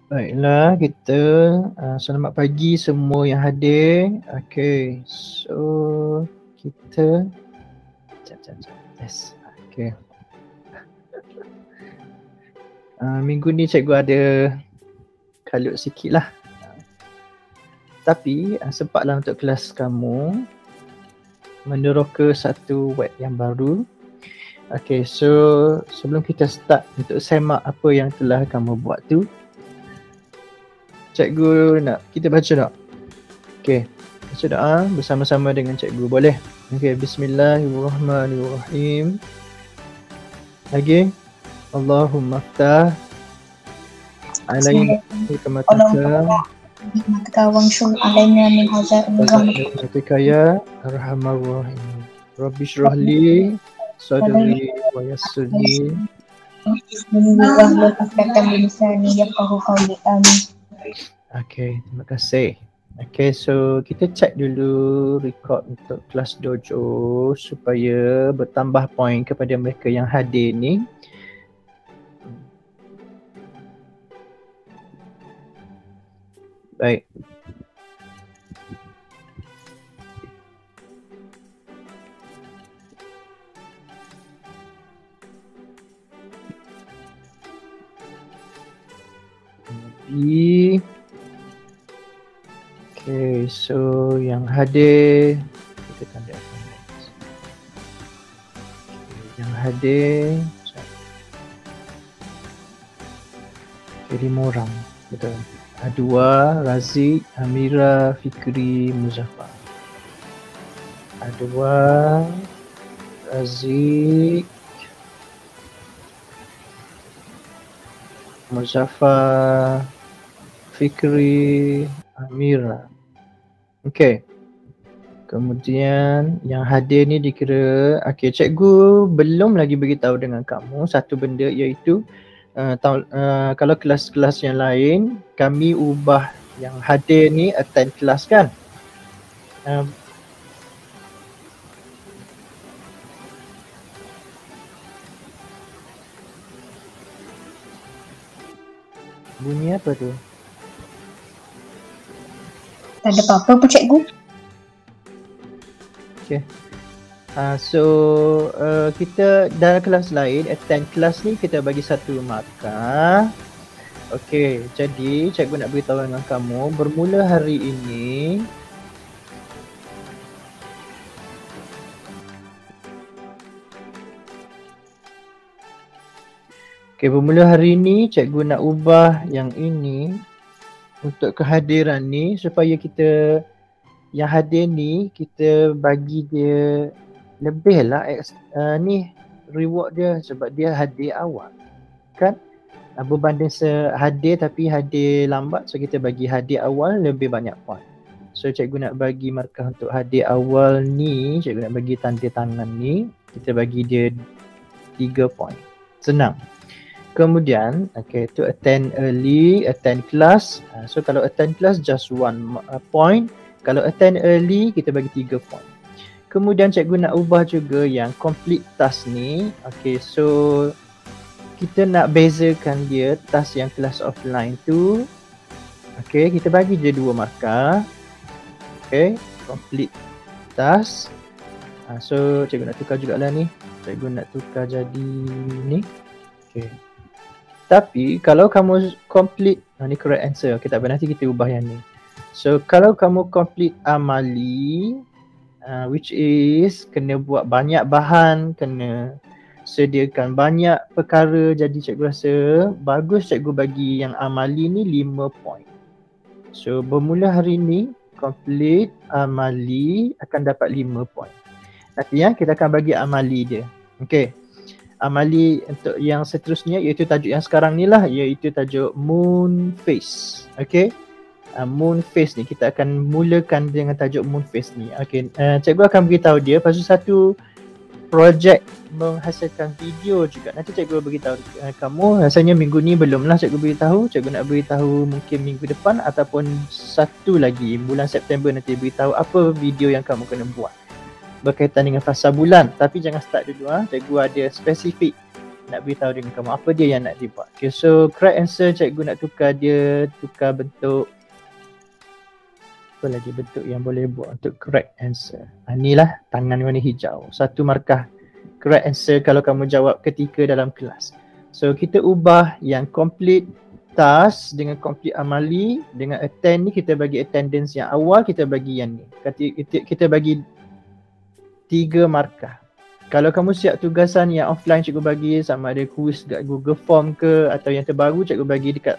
Baiklah, kita selamat pagi semua yang hadir. Okay, so kita yes. Okay. Minggu ni cikgu ada kalut sikit lah. Tapi sempatlah untuk kelas kamu meneroka satu web yang baru. Okay, so sebelum kita start untuk semak apa yang telah kamu buat tu, cikgu nak kita baca tak? Okay, baca doa bersama-sama dengan cikgu, boleh? Okay, bismillahirrahmanirrahim. Lagi, Allahumma ftah alaina hikmataka wanshur alaina min hazain rahmatika ya arhamar rahim. Rabbi shrah li sadri wa yassir li wahlul 'uqdatam min lisani yafqahu qawli. Amin. Okay, terima kasih. Okay, so kita check dulu record untuk kelas dojo supaya bertambah poin kepada mereka yang hadir ni. Baik. Okay, so yang hadir kita tandakan. Yang hadir jadi 5 orang, betul. Adwa, Razik, Amira, Fikri, Muzaffar. Adwa, Razik, Muzaffar, Fikri, Amira. Okay. Kemudian yang hadir ni dikira, okay, cikgu belum lagi beritahu dengan kamu satu benda, iaitu kalau kelas-kelas yang lain kami ubah yang hadir ni attend kelas kan. Bunyi apa tu? Tak ada apa-apa pun cikgu. Okay. So kita dalam kelas lain, attend kelas ni kita bagi 1 markah. Okay, jadi cikgu nak beritahu dengan kamu, bermula hari ini bermula hari ini cikgu nak ubah yang ini untuk kehadiran ni supaya kita yang hadir ni kita bagi dia lebih lah ni reward dia sebab dia hadir awal kan, berbanding hadir tapi hadir lambat, so kita bagi hadir awal lebih banyak poin. So cikgu nak bagi markah untuk hadir awal ni, cikgu nak bagi tanda tangan ni, kita bagi dia 3 poin. Senang. Kemudian okay, to attend early, attend class. So kalau attend class just 1 point. Kalau attend early kita bagi 3 point. Kemudian cikgu nak ubah juga yang complete task ni. Okay, so kita nak bezakan dia task yang kelas offline tu. Okay, kita bagi dia 2 markah. Okay, complete task. So cikgu nak tukar jugalah ni. Cikgu nak tukar jadi ni. Okay. Tapi kalau kamu complete, ni correct answer. Okay, tak apa, nanti kita ubah yang ni. So kalau kamu complete amali, which is kena buat banyak bahan, kena sediakan banyak perkara, jadi cikgu rasa bagus cikgu bagi yang amali ni 5 point. So bermula hari ni complete amali akan dapat 5 point. Nanti kita akan bagi amali dia. Okay. Amali untuk yang seterusnya iaitu tajuk yang sekarang ni lah, iaitu tajuk Moon Phase. Okay, Moon Phase ni kita akan mulakan dengan tajuk Moon Phase ni. Okay, cikgu akan beritahu dia pasal satu projek menghasilkan video juga. Nanti cikgu beritahu kamu, rasanya minggu ni belum lah cikgu beritahu. Cikgu nak beritahu mungkin minggu depan ataupun satu lagi bulan September nanti beritahu apa video yang kamu kena buat berkaitan dengan fasa bulan. Tapi jangan start dulu, cikgu ada spesifik nak beritahu dengan kamu apa dia yang nak dibuat. Okay, so correct answer cikgu nak tukar dia, tukar bentuk apa lagi bentuk yang boleh buat untuk correct answer. Inilah tangan warna hijau. 1 markah correct answer kalau kamu jawab ketika dalam kelas. So kita ubah yang complete task dengan complete amali, dengan attend ni kita bagi attendance yang awal, kita bagi yang ni. Kita bagi 3 markah. Kalau kamu siap tugasan yang offline cikgu bagi, sama ada quiz kat Google Form ke atau yang terbaru cikgu bagi dekat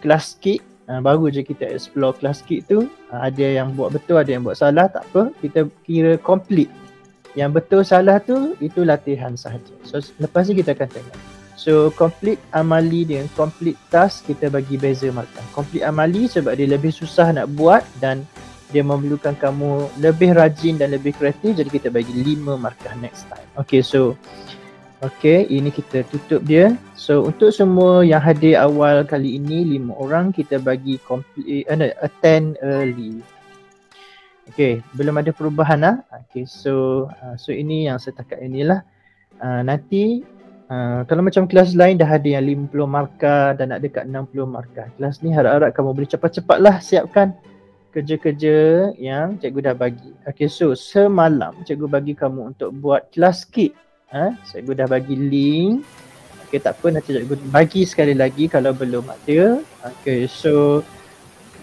kelas kit. Baru je kita explore kelas kit tu. Ada yang buat betul, ada yang buat salah, tak apa. Kita kira complete. Yang betul salah tu itu latihan sahaja. So lepas ni kita akan tengok. So complete amali dengan complete task kita bagi beza markah. Complete amali sebab dia lebih susah nak buat dan dia memerlukan kamu lebih rajin dan lebih kreatif, jadi kita bagi 5 markah next time. Okay, so ini kita tutup dia. So untuk semua yang hadir awal kali ini 5 orang kita bagi complete attend early. Okay, belum ada perubahan lah. Okay, so ini yang setakat inilah. Nanti kalau macam kelas lain dah ada yang 50 markah dan nak dekat 60 markah. Kelas ni harap-harap kamu boleh cepat-cepatlah siapkan kerja-kerja yang cikgu dah bagi. Okay, so semalam cikgu bagi kamu untuk buat kelas kit. Cikgu dah bagi link. Okay, tak apa, nanti cikgu bagi sekali lagi kalau belum ada. Okay, so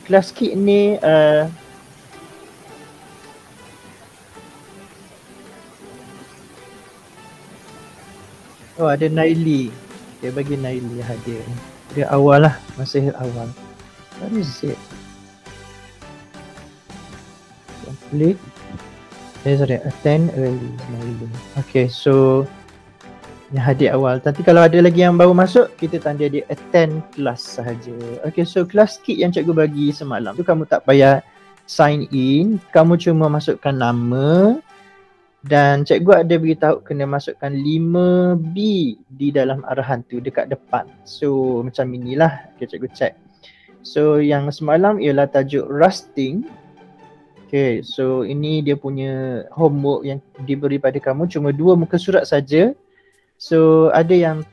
kelas kit ni ada Naili. Dia bagi Naili hadir. Dia awal lah, masih awal. What is it? Complete. Sorry, attend early. Okay, so yang hadir awal. Nanti kalau ada lagi yang baru masuk, kita tanda dia attend kelas sahaja. Okay, so kelas kit yang cikgu bagi semalam tu kamu tak payah sign in. Kamu cuma masukkan nama dan cikgu ada beritahu kena masukkan 5B di dalam arahan tu dekat depan. So macam inilah. Okay, cikgu check. So yang semalam ialah tajuk rusting. Okay, so ini dia punya homework yang diberi pada kamu, cuma 2 muka surat saja. So ada yang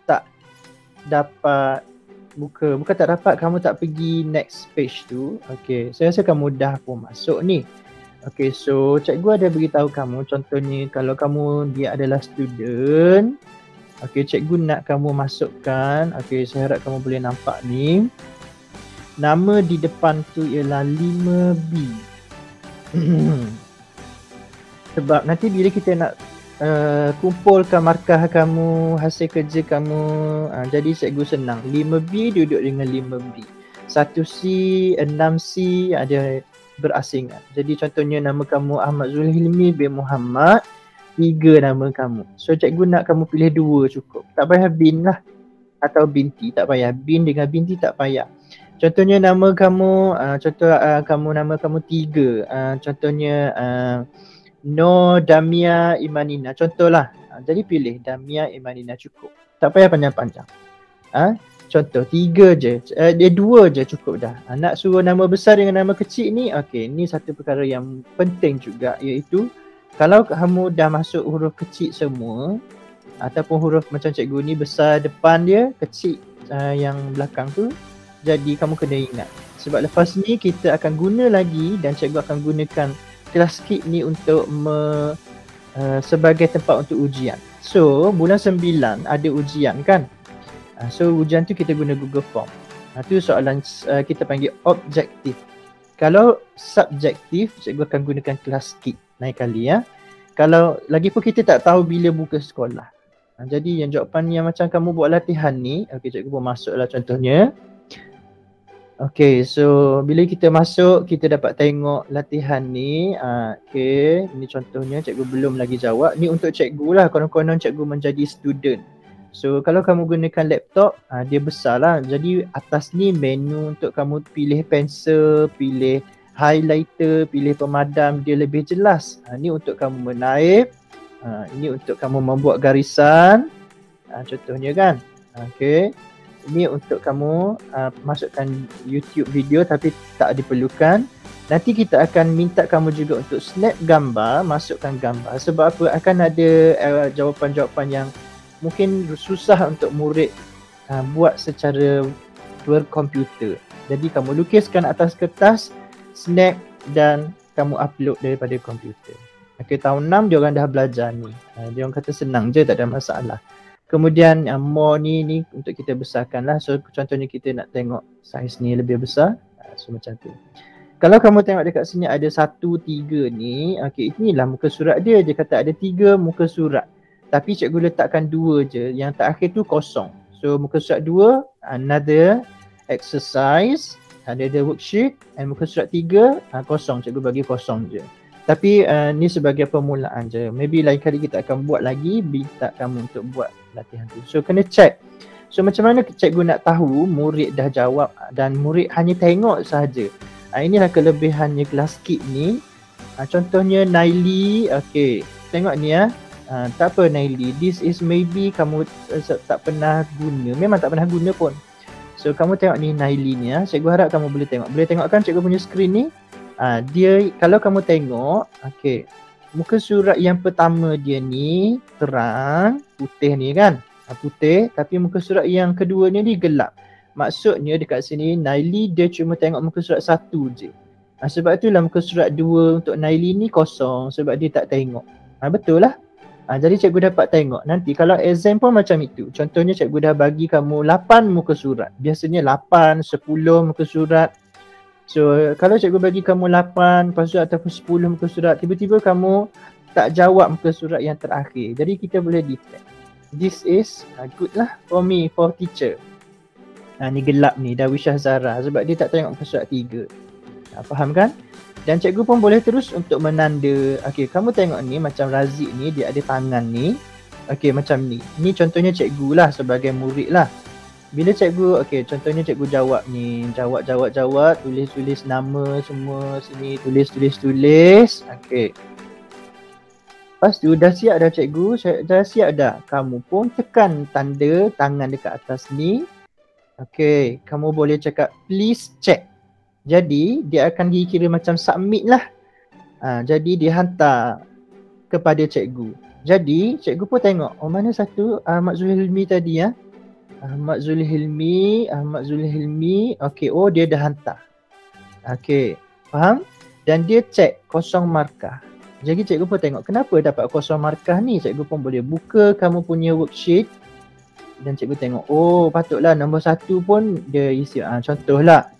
tak dapat bukan tak dapat, kamu tak pergi next page tu. Okay, saya rasa kamu dah pun masuk ni. Okay, so cikgu ada beritahu kamu, contohnya kalau kamu dia adalah student. Okay, cikgu nak kamu masukkan, okay saya harap kamu boleh nampak ni. Nama di depan tu ialah 5B. Sebab nanti bila kita nak kumpulkan markah kamu, hasil kerja kamu, jadi cikgu senang. 5B duduk dengan 5B. 1C, 6C ada berasingan. Jadi contohnya nama kamu Ahmad Zulhilmi bin Muhammad, 3 nama kamu. So cikgu nak kamu pilih 2 cukup. Tak payah bin lah atau binti, tak payah. Bin dengan binti tak payah. Contohnya nama kamu, nama kamu 3. Contohnya No Damia Imanina. Contohlah. Jadi pilih Damia Imanina cukup. Tak payah panjang-panjang. Contoh 3 je. Dia 2 je cukup dah. Nak suruh nama besar dengan nama kecil ni, okey, ni satu perkara yang penting juga, iaitu kalau kamu dah masuk huruf kecil semua ataupun huruf macam cikgu ni besar depan dia, kecil yang belakang tu, jadi kamu kena ingat. Sebab lepas ni kita akan guna lagi dan cikgu akan gunakan kelas kit ni untuk sebagai tempat untuk ujian. So bulan 9 ada ujian kan. So ujian tu kita guna Google Form. Tu soalan kita panggil objektif. Kalau subjektif, cikgu akan gunakan kelas kit lain kali ya. Kalau lagi pun kita tak tahu bila buka sekolah. Jadi yang jawapan yang macam kamu buat latihan ni, okey cikgu pun masuklah contohnya. Okay, so bila kita masuk, kita dapat tengok latihan ni. Okay, ni contohnya cikgu belum lagi jawab. Ni untuk cikgu lah, konon-konon cikgu menjadi student. So kalau kamu gunakan laptop, dia besar lah. Jadi atas ni menu untuk kamu pilih pensel, pilih highlighter, pilih pemadam, dia lebih jelas. Ni untuk kamu menaip. Ini untuk kamu membuat garisan. Contohnya kan. Okay. Ini untuk kamu masukkan YouTube video tapi tak diperlukan. Nanti kita akan minta kamu juga untuk snap gambar, masukkan gambar. Sebab apa? Akan ada jawapan-jawapan yang mungkin susah untuk murid buat secara berkomputer. Jadi kamu lukiskan atas kertas, snap dan kamu upload daripada komputer. Okay, tahun 6 diorang dah belajar ni. Diorang kata senang je, tak ada masalah. Kemudian more ni untuk kita besarkan lah. So contohnya kita nak tengok saiz ni lebih besar. So macam tu. Kalau kamu tengok dekat sini ada 1, 3 ni. Okay, inilah muka surat dia. Dia kata ada 3 muka surat. Tapi cikgu letakkan 2 je. Yang terakhir tu kosong. So muka surat 2, another exercise. Ada worksheet. And muka surat 3, kosong. Cikgu bagi kosong je. Tapi ni sebagai permulaan je. Maybe lain kali kita akan buat lagi. Minta kamu untuk buat latihan tu. So kena check. So macam mana cikgu nak tahu murid dah jawab dan murid hanya tengok sahaja. Inilah kelebihannya kelas KID ni. Contohnya Naili. Okay, tengok ni tak apa Naili. This is maybe kamu tak pernah guna. Memang tak pernah guna pun. So kamu tengok ni Naili ni. Cikgu harap kamu boleh tengok. Boleh tengok kan cikgu punya skrin ni? Dia kalau kamu tengok, okay, muka surat yang pertama dia ni terang, putih ni kan, putih, tapi muka surat yang kedua ni gelap. Maksudnya dekat sini Naili dia cuma tengok muka surat 1 je. Sebab itulah muka surat 2 untuk Naili ni kosong sebab dia tak tengok. Betul lah. Jadi cikgu dapat tengok. Nanti kalau exam pun macam itu. Contohnya cikgu dah bagi kamu 8 muka surat. Biasanya 8, 10 muka surat. So kalau cikgu bagi kamu 8 lepas tu ataupun 10 muka surat, tiba-tiba kamu tak jawab muka surat yang terakhir. Jadi kita boleh detect. This is good lah for me, for teacher. Ni gelap ni, Darwishah Zara sebab dia tak tengok muka surat 3. Faham kan? Dan cikgu pun boleh terus untuk menanda. Okay, kamu tengok ni macam Razik ni, dia ada tangan ni. Okay, macam ni. Ni contohnya cikgu lah sebagai murid lah. Bila cikgu, okay, contohnya cikgu jawab ni, jawab, tulis nama semua sini, tulis. Okay. Lepas tu dah siap dah cikgu, dah siap dah. Kamu pun tekan tanda tangan dekat atas ni. Okay, kamu boleh cakap please check. Jadi dia akan dikira macam submit lah. Jadi dia hantar kepada cikgu. Jadi cikgu pun tengok, oh mana satu Ahmad Zulhilmi tadi ya. Ahmad Zulhilmi. Okay, oh dia dah hantar. Okay, faham? Dan dia cek kosong markah. Jadi cikgu pun tengok kenapa dapat kosong markah ni. Cikgu pun boleh buka kamu punya worksheet. Dan cikgu tengok, oh patutlah nombor 1 pun dia isi. Contohlah.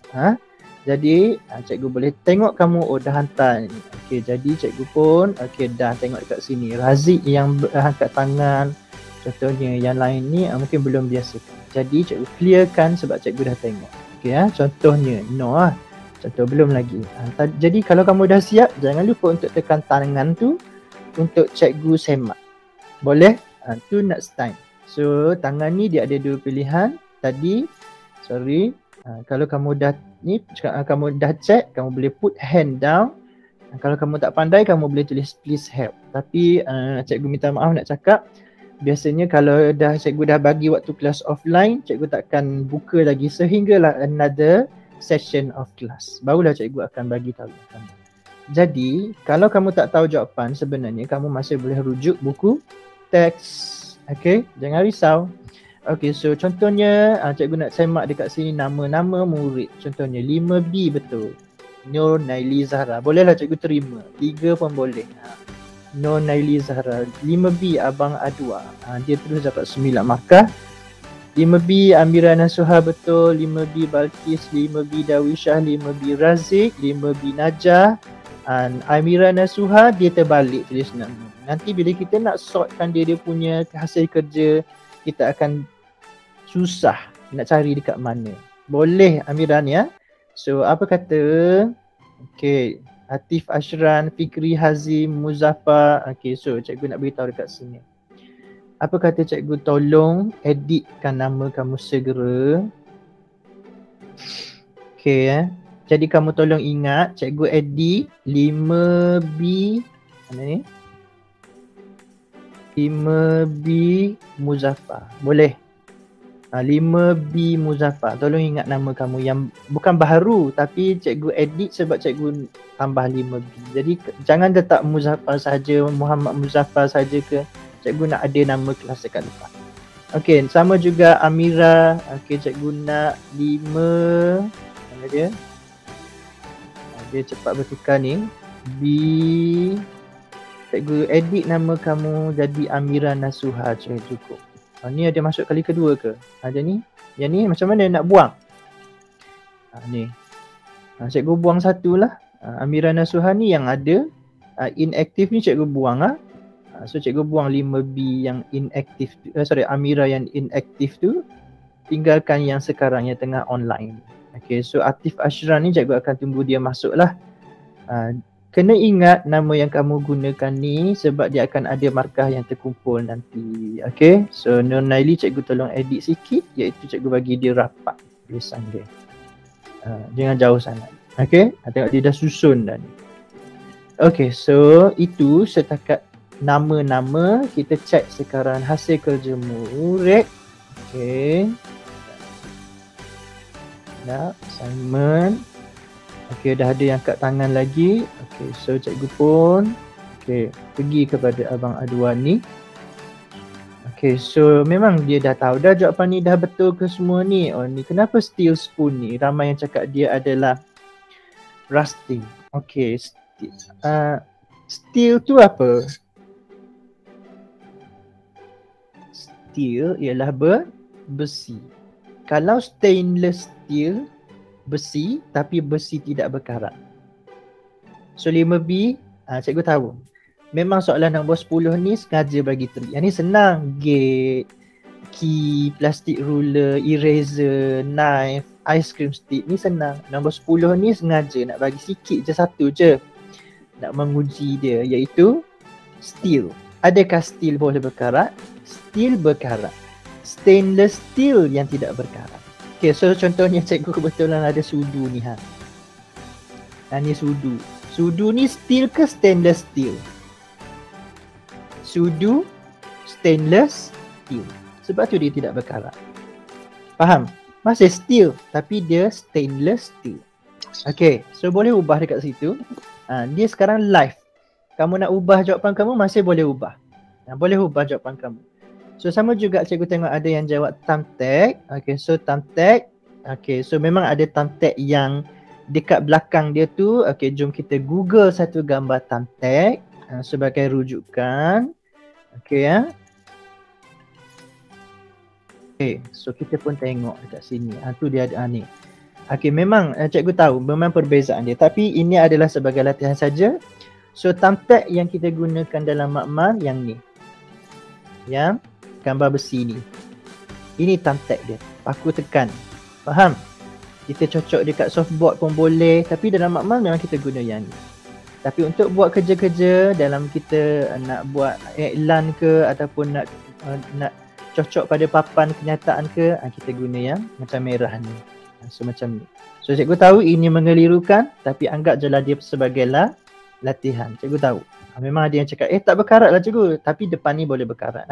Jadi cikgu boleh tengok kamu, oh dah hantar ni. Okay, jadi cikgu pun okay, dah tengok dekat sini. Razik yang angkat tangan. Contohnya yang lain ni mungkin belum biasa. Jadi cikgu clearkan sebab cikgu dah tengok. Okay, contohnya no lah. Contoh belum lagi. Jadi kalau kamu dah siap, jangan lupa untuk tekan tangan tu untuk cikgu semak. Boleh? Tu next time. So tangan ni dia ada 2 pilihan. Tadi, kalau kamu dah ni, kamu dah check, kamu boleh put hand down. Kalau kamu tak pandai, kamu boleh tulis please help. Tapi cikgu minta maaf nak cakap, biasanya kalau cikgu dah bagi waktu kelas offline, cikgu takkan buka lagi sehinggalah another session of class. Barulah cikgu akan bagi tahu kamu. Jadi, kalau kamu tak tahu jawapan, sebenarnya kamu masih boleh rujuk buku teks. Okay, jangan risau. Okay, so contohnya cikgu nak semak dekat sini nama-nama murid. Contohnya 5B betul. Nur Naili Zahra. Bolehlah cikgu terima. 3 pun boleh. Nur Naili Zahra. 5B Abang Adwa. Dia terus dapat 9 markah. 5B Amira Nasuha betul. 5B Balkis. 5B Darwishah. 5B Razik. 5B Najah. Amira Nasuha dia terbalik tulis nama. Nanti bila kita nak sortkan dia punya hasil kerja, kita akan susah nak cari dekat mana. Boleh Amira ni ya. So apa kata? Okay, Atif Ashran, Fikri Hazim, Muzaffar. Okay, so cikgu nak beritahu dekat sini. Apa kata cikgu, tolong editkan nama kamu segera. Okay ya. Jadi kamu tolong ingat, cikgu edit 5B mana ni? 5B Muzaffar. Boleh? 5B Muzaffar. Tolong ingat nama kamu yang bukan baharu tapi cikgu edit sebab cikgu tambah 5B. Jadi jangan letak Muzaffar saja, Muhammad Muzaffar saja ke. Cikgu nak ada nama kelas dekat depan. Okey, sama juga Amira. Okey, cikgu nak 5. Mana dia? Dia cepat bertukar ni. B. Cikgu edit nama kamu jadi Amira Nasuha, cikgu cukup. Ni ada masuk kali kedua ke? Ada ni. Yang ni macam mana nak buang? Ni. Cikgu buang satu lah. Amira Nasuha ni yang ada. Inaktif ni cikgu buang lah. So cikgu buang 5B yang inaktif, Amira yang inaktif tu. Tinggalkan yang sekarang yang tengah online. Okay, so Atif Ashran ni cikgu akan tunggu dia masuk lah. Kena ingat nama yang kamu gunakan ni sebab dia akan ada markah yang terkumpul nanti. Okay, so Nur Naili cikgu tolong edit sikit, iaitu cikgu bagi dia rapat tulisan dia. Jangan jauh sangat. Okay, tengok dia dah susun dah ni. Okay, so itu setakat nama-nama. Kita check sekarang hasil kerja murid. Okay. Nak assignment. Okay, dah ada yang kat tangan lagi. Okay, so cikgu pun pergi kepada Abang Adwan ni. Okay, so memang dia dah tahu dah jawapan ni dah betul ke semua ni. Oh ni kenapa steel spoon ni? Ramai yang cakap dia adalah rusting. Okay, steel tu apa? Steel ialah besi. Kalau stainless steel, besi tapi besi tidak berkarat. So 5B, cikgu tahu. Memang soalan nombor 10 ni sengaja bagi trik. Yang ni senang. Gate, key, plastic ruler, eraser, knife, ice cream stick ni senang. Nombor 10 ni sengaja nak bagi sikit je, satu je. Nak menguji dia, iaitu steel. Adakah steel boleh berkarat? Steel berkarat. Stainless steel yang tidak berkarat. Okay, so contohnya cikgu kebetulan ada sudu ni ha. Ni sudu. Sudu ni steel ke stainless steel? Sudu stainless steel. Sebab tu dia tidak berkarat. Faham? Masih steel tapi dia stainless steel. Okay, so boleh ubah dekat situ. Dia sekarang live. Kamu nak ubah jawapan kamu masih boleh ubah. Boleh ubah jawapan kamu. So sama juga cikgu tengok ada yang jawab thumbtack. Okay, so thumbtack. Okay, so memang ada thumbtack yang dekat belakang dia tu. Okay, jom kita google satu gambar thumbtack sebagai rujukan. Okay ya. Okay, so kita pun tengok dekat sini. Tu dia ada ni. Okay, memang cikgu tahu memang perbezaan dia. Tapi ini adalah sebagai latihan saja. So thumbtack yang kita gunakan dalam makmal yang ni. Yang gambar besi ni. Ini thumbtack dia. Paku tekan. Faham? Kita cocok dekat softboard pun boleh. Tapi dalam makmal memang kita guna yang ni. Tapi untuk buat kerja-kerja dalam kita nak buat iklan ke ataupun nak cocok pada papan kenyataan ke, kita guna yang macam merah ni. So macam ni. So cikgu tahu ini mengelirukan tapi anggap je lah dia sebagai latihan. Cikgu tahu. Memang ada yang cakap tak berkarat lah cikgu. Tapi depan ni boleh berkarat.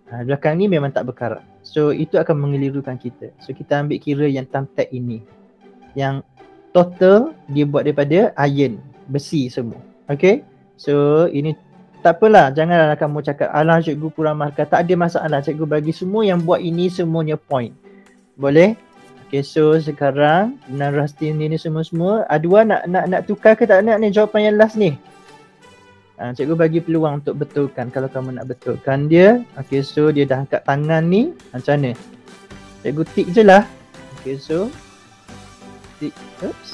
Belakang ni memang tak berkarat. So itu akan mengelirukan kita. So kita ambil kira yang thumbtack ini. Yang total dia buat daripada iron, besi semua. Okay. So ini tak apalah. Janganlah kamu cakap alah cikgu kurang markah. Tak ada masalah. Cikgu bagi semua yang buat ini semuanya point. Boleh? Okay, so sekarang Nan Rastin ni semua-semua. Adwa nak tukar ke tak nak ni jawapan yang last ni? Cikgu bagi peluang untuk betulkan kalau kamu nak betulkan dia. Okay, so dia dah angkat tangan ni. Macam mana? Cikgu tick je lah. Okay, so tick. Oops.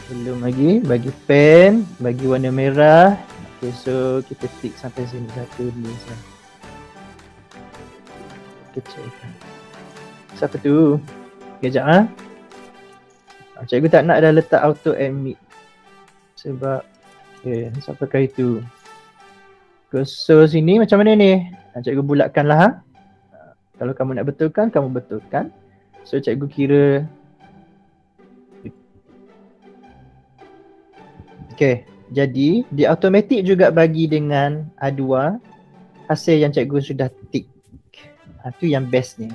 Belum lagi. Bagi pen. Bagi warna merah. Okay, so kita tick sampai sini. 1, 2, 3. Kecilkan. Siapa tu? Kejap cikgu tak nak dah letak auto admit. Sebab sampai kali tu. So sini macam mana ni? Cikgu bulatkan lah. Kalau kamu nak betulkan, kamu betulkan. So cikgu kira. Okay, jadi dia automatik juga bagi dengan A2 hasil yang cikgu sudah tick. Tu yang best ni.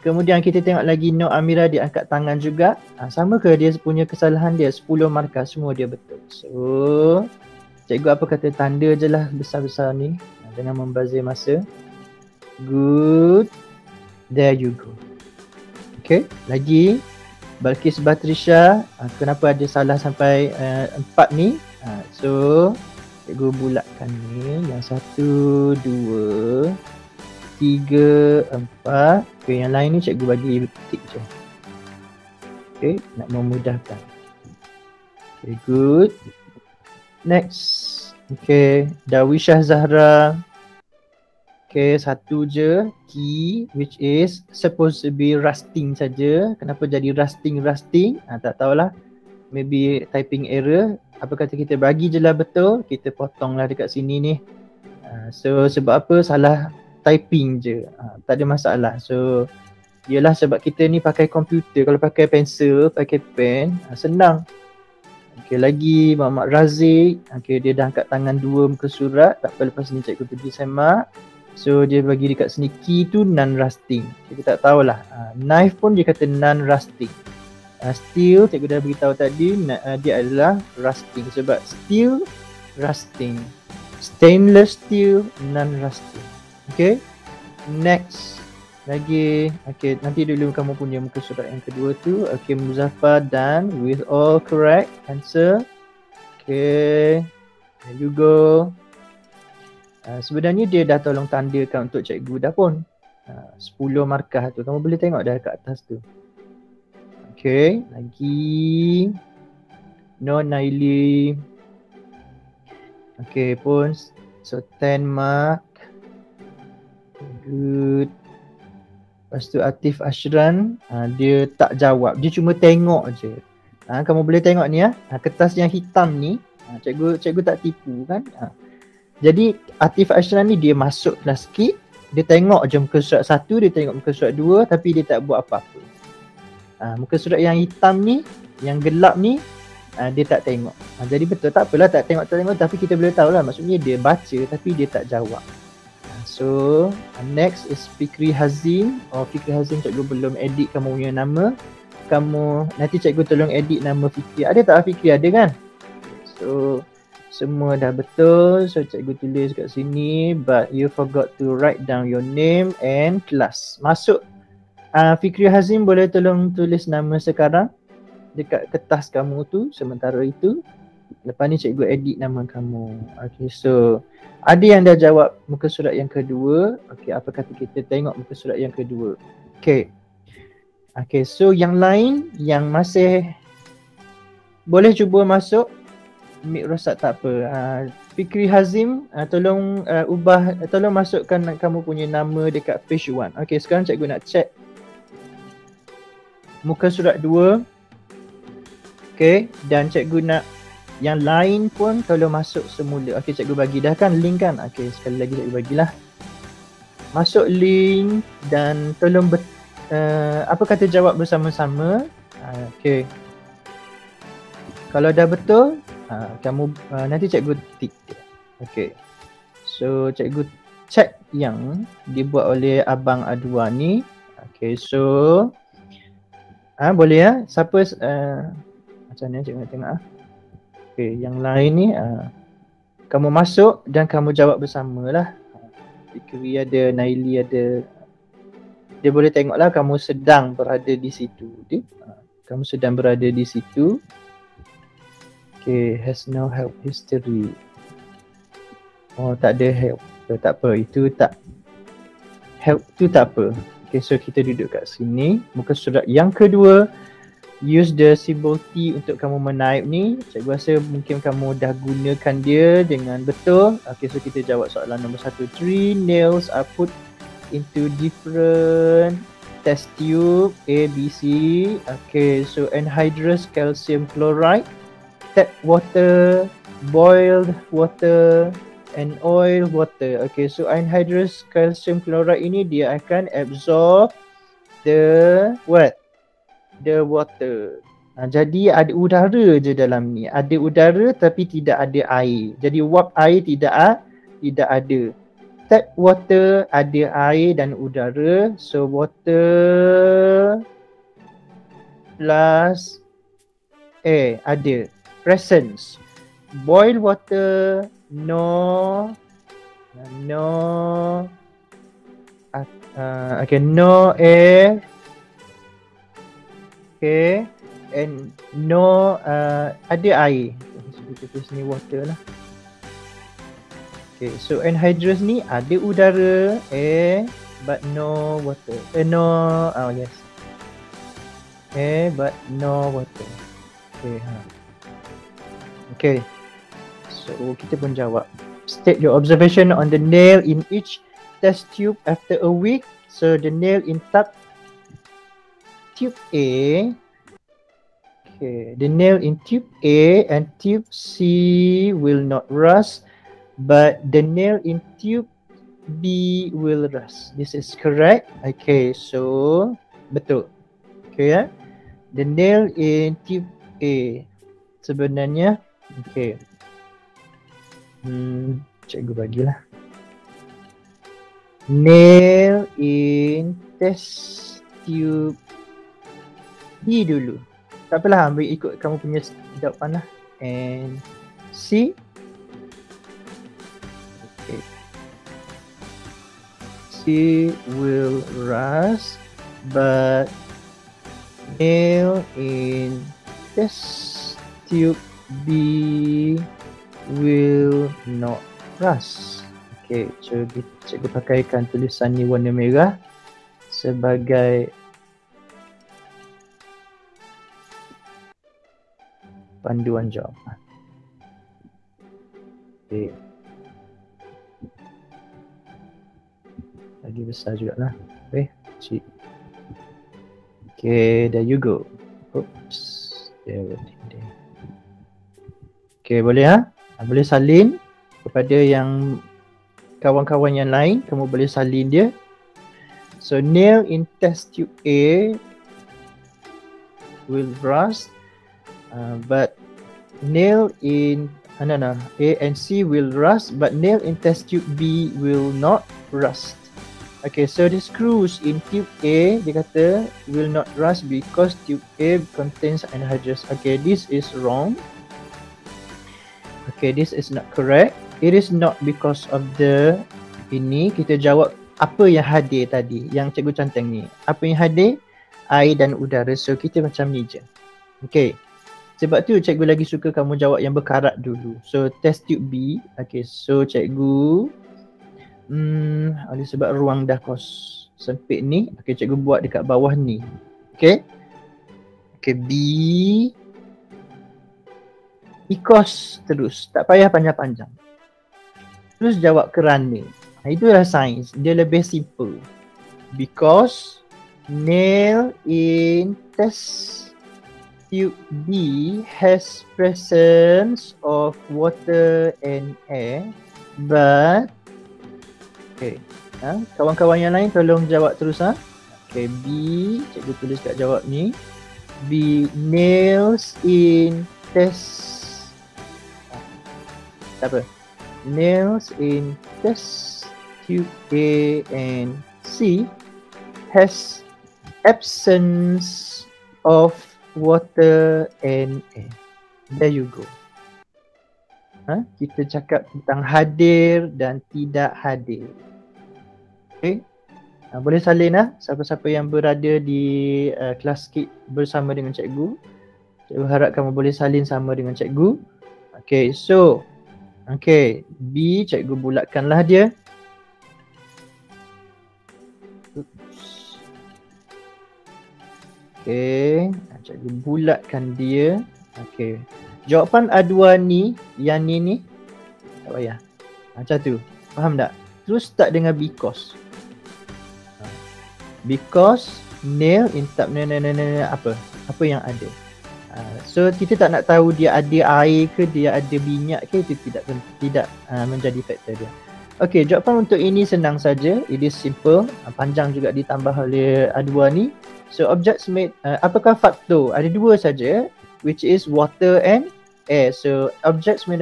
Kemudian kita tengok lagi Nur Amira dia angkat tangan juga. Sama ke dia punya kesalahan dia? 10 markah semua dia betul. So cikgu apa kata tanda je lah besar-besar ni. Jangan membazir masa. Good. There you go. Okay, lagi. Balkis Batrisha, kenapa ada salah sampai 4 ni? So, cikgu bulatkan ni. Yang 1, 2, 3, 4. Okay, yang lain ni cikgu bagi tick je. Okay, nak memudahkan. Okay, good. Next. Okay, Darwishah Zahra. Okay, satu je key which is supposed to be rusting saja. Kenapa jadi rusting? Tak tahulah. Maybe typing error. Apa kata kita bagi je lah betul, kita potonglah dekat sini ni. So sebab apa? Salah typing je. Tak ada masalah. So ialah sebab kita ni pakai komputer. Kalau pakai pensel, pakai pen, senang. Okay, lagi Muhammad Razik. Okay, dia dah angkat tangan 2 muka surat. Tak apa, lepas ni cikgu pergi semak. So dia bagi dekat sini key tu non-rusting. Kita tak tahulah. Knife pun dia kata non-rusting. Steel cikgu dah beritahu tadi dia adalah rusting. Sebab steel rusting. Stainless steel non-rusting. Okay. Next. Lagi. Okay, nanti dulu kamu punya muka surat yang kedua tu. Okay, Muzaffar done with all correct answer. Okay. There you go. Sebenarnya dia dah tolong tandakan untuk cikgu dah pun. 10 markah tu. Kamu boleh tengok dah kat atas tu. Okay. Lagi. No Naili. Okay pun. So 10 mark. Good. Lepas tu Atif Ashran. Dia tak jawab. Dia cuma tengok je. Kamu boleh tengok ni kertas yang hitam ni. Cikgu tak tipu kan. Jadi Atif Ashran ni dia masuk kelas skip, dia tengok je muka surat 1, dia tengok muka surat 2 tapi dia tak buat apa-apa. Muka surat yang hitam ni, yang gelap ni, dia tak tengok. Jadi betul, tak apalah tak tengok tapi kita boleh tahu lah, maksudnya dia baca tapi dia tak jawab. So next is Fikri Hazim. Fikri Hazim cikgu belum edit kamu punya nama. Nanti cikgu tolong edit nama Fikri. Ada tak Fikri? Ada kan? So semua dah betul. So cikgu tulis kat sini, but you forgot to write down your name and class. Masuk. Fikri Hazim boleh tolong tulis nama sekarang dekat kertas kamu tu sementara itu. Lepas ni cikgu edit nama kamu. Okay, so ada yang dah jawab muka surat yang kedua. Okay, apa kata kita tengok muka surat yang kedua. Okay. Okay, so yang lain yang masih boleh cuba masuk. Mik rosak tak apa. Fikri Hazim, tolong tolong masukkan kamu punya nama dekat page 1. Okay, sekarang cikgu nak check muka surat 2. Okay, dan cikgu nak yang lain pun tolong masuk semula. Okay, cikgu bagi dah kan link kan. Okay, sekali lagi cikgu bagilah. Masuk link dan tolong apa kata jawab bersama-sama. Okay. Kalau dah betul, kamu nanti cikgu tick. Okay. So cikgu check yang dibuat oleh Abang Adwa ni. Okay, so boleh ya. Siapa macam mana cikgu nak tengok Okay, yang lain ni kamu masuk dan kamu jawab bersamalah. Fikri ada, Naili ada. Dia boleh tengoklah kamu sedang berada di situ. Kamu sedang berada di situ. Okay, has no help history. Tak ada help. Tak apa, itu tak. Help tu tak apa. Okay, so kita duduk kat sini. Muka surat yang kedua. Use the symbol T untuk kamu menaip ni. Cikgu rasa mungkin kamu dah gunakan dia dengan betul. Okay, so kita jawab soalan nombor 1. 3 nails are put into different test tube A, B, C. Okay, so anhydrous calcium chloride, tap water, boiled water, and oil water. Okay, so anhydrous calcium chloride ini dia akan absorb the what? The water. Jadi ada udara je dalam ni. Ada udara tapi tidak ada air. Jadi wap air tidak ada. Tap water ada air dan udara. So water plus air ada. Presence. Boil water no Okay, no air. Okay, and no ada air. So kita tulis ni water lah. Okay, so anhydrous ni ada udara, air, but no water. Yes. Air but no water. Okay, Okay. So kita pun jawab. State your observation on the nail in each test tube after a week. So the nail in tube A. Okay, the nail in tube A and tube C will not rust, but the nail in tube B will rust. This is correct. Okay, so betul. Okay, ya. The nail in tube A sebenarnya, okay. Cikgu bagilah. Nail in test tube B dulu. Tak apalah, ambil ikut kamu punya jawapan lah. And C. Okay. C will rust, but nail in test tube B will not rust. Okay, so cikgu pakaikan tulisan ni warna merah sebagai panduan jawapan. Okay. Lagi besar jugalah. Okay, cik. Okay, there you go. Oops. There. Okay, boleh ha? Boleh salin kepada yang kawan-kawan yang lain. Kamu boleh salin dia. So, nail in test tube A will rust. But nail in A and C will rust, but nail in test tube B will not rust. Okay, so the screws in tube A, dia kata will not rust because tube A contains anhydrous. Okay, this is wrong. Okay, this is not correct. It is not because of the ini. Kita jawab apa yang hadir tadi, yang cikgu cantang ni. Apa yang hadir? Air dan udara. So kita macam ni je. Okay. Sebab tu cikgu lagi suka kamu jawab yang berkarat dulu. So test tube B. Okay, so cikgu oleh sebab ruang dah sempit ni, okay, cikgu buat dekat bawah ni. Okay. Okay, B. Because terus. Tak payah panjang-panjang. Terus jawab kerana. Itulah sains. Dia lebih simple. Because nail in test tube B has presence of water and air, but okay, kawan-kawan yang lain tolong jawab terus ha. Okay, B, cikgu tulis kat jawab ni. B nails in test apa? Nails in test tube A and C has absence of water and air. There you go. Kita cakap tentang hadir dan tidak hadir. Okay. Boleh salin lah siapa-siapa yang berada di kelas skip bersama dengan cikgu. Cikgu harap kamu boleh salin sama dengan cikgu. Okay, so okay, B cikgu bulatkanlah dia. Okay, cikgu bulatkan dia. Okay, jawapan aduan ni, yang ni tak payah. Macam tu, faham tak? Terus start dengan because. Because nail in tab apa yang ada. So kita tak nak tahu dia ada air ke, dia ada minyak ke, itu tidak menjadi faktor dia. Okay, jawapan untuk ini senang saja. It is simple. Panjang juga ditambah oleh aduan ni. So objects made, apakah faktor? Ada dua saja, which is water and air. So objects made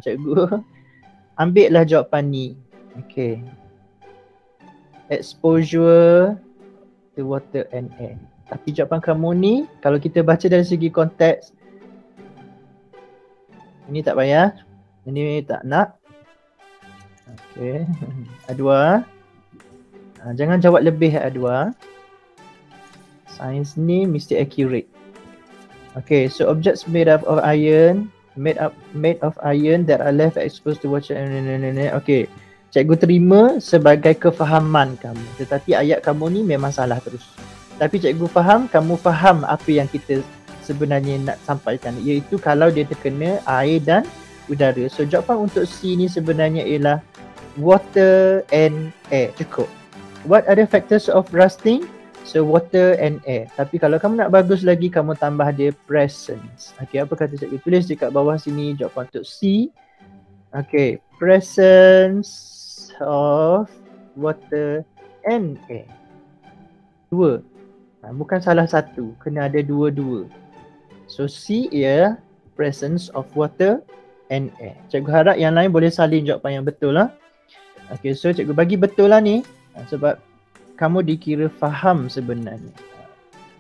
cikgu ambillah jawapan ni. Okay, exposure to water and air. Tapi jawapan kamu ni, kalau kita baca dari segi konteks, ini tak payah, ini tak nak. Okay. A2. Jangan jawab lebih A2. Sains ni mesti accurate. Okay, so objects made up of iron, made of iron that are left exposed to water. Okay, cikgu terima sebagai kefahaman kamu. Tetapi ayat kamu ni memang salah terus. Tapi cikgu faham, kamu faham apa yang kita sebenarnya nak sampaikan, iaitu kalau dia terkena air dan udara. So jawapan untuk C ni sebenarnya ialah water and air. Cukup. What are the factors of rusting? So water and air. Tapi kalau kamu nak bagus lagi, kamu tambah dia presence. Okay, apa kata cikgu? Tulis dekat bawah sini jawapan untuk C. Okay, presence of water and air. Dua. Bukan salah satu, kena ada dua-dua. So C ia presence of water and air. Cikgu harap yang lain boleh salin jawapan yang betul lah. Okay, so cikgu bagi betul lah ni sebab kamu dikira faham sebenarnya.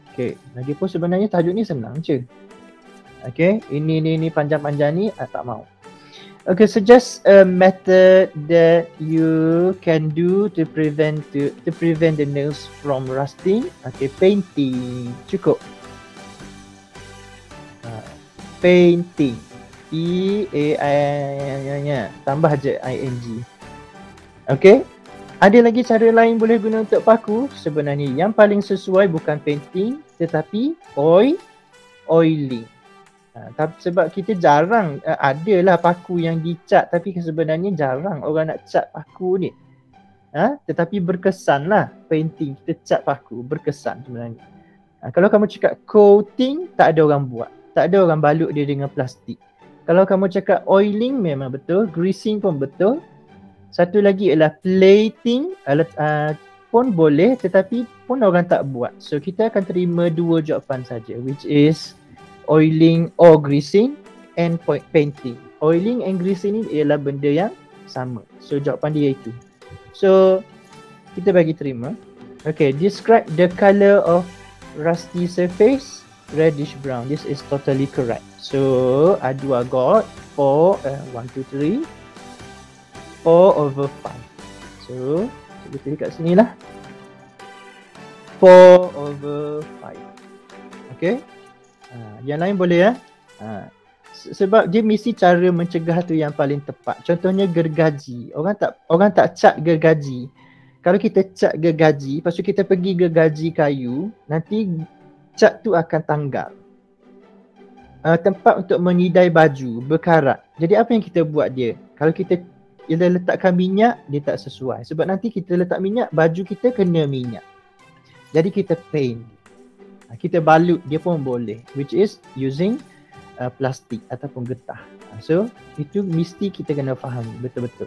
Okay, lagipun sebenarnya tajuk ni senang je. Okay, ini panjang-panjang ni tak mau. Okay, suggest a method that you can do to prevent the nails from rusting. Okay, painting. Cukup. Painting. P-A-I-N-G. Tambah je ing. Okay. Ada lagi cara lain boleh guna untuk paku. Sebenarnya yang paling sesuai bukan painting tetapi oiling. Sebab kita jarang, adalah paku yang dicat tapi sebenarnya jarang orang nak cat paku ni. Tetapi berkesan lah painting, kita cat paku, berkesan sebenarnya. Kalau kamu cakap coating, tak ada orang buat. Tak ada orang balut dia dengan plastik. Kalau kamu cakap oiling memang betul, greasing pun betul. Satu lagi ialah plating, pun boleh tetapi pun orang tak buat. So kita akan terima dua jawapan saja, which is oiling or greasing and painting. Oiling and greasing ni ialah benda yang sama. So jawapan dia itu. So kita bagi terima. Okay, describe the color of rusty surface, reddish brown. This is totally correct. So A2 got 1, 2, 3 4/5. So kita tulis kat sini lah 4/5. Okay. Yang lain boleh ya. Sebab dia mesti cara mencegah tu yang paling tepat. Contohnya gergaji. Orang tak cat gergaji. Kalau kita cat gergaji, lepas tu kita pergi gergaji kayu, nanti cat tu akan tanggal. Tempat untuk mengidai baju, berkarat. Jadi apa yang kita buat dia? Kalau kita letakkan minyak, dia tak sesuai. Sebab nanti kita letak minyak, baju kita kena minyak. Jadi kita paint. Kita balut dia pun boleh, which is using plastik ataupun getah. So itu mesti kita kena faham betul-betul.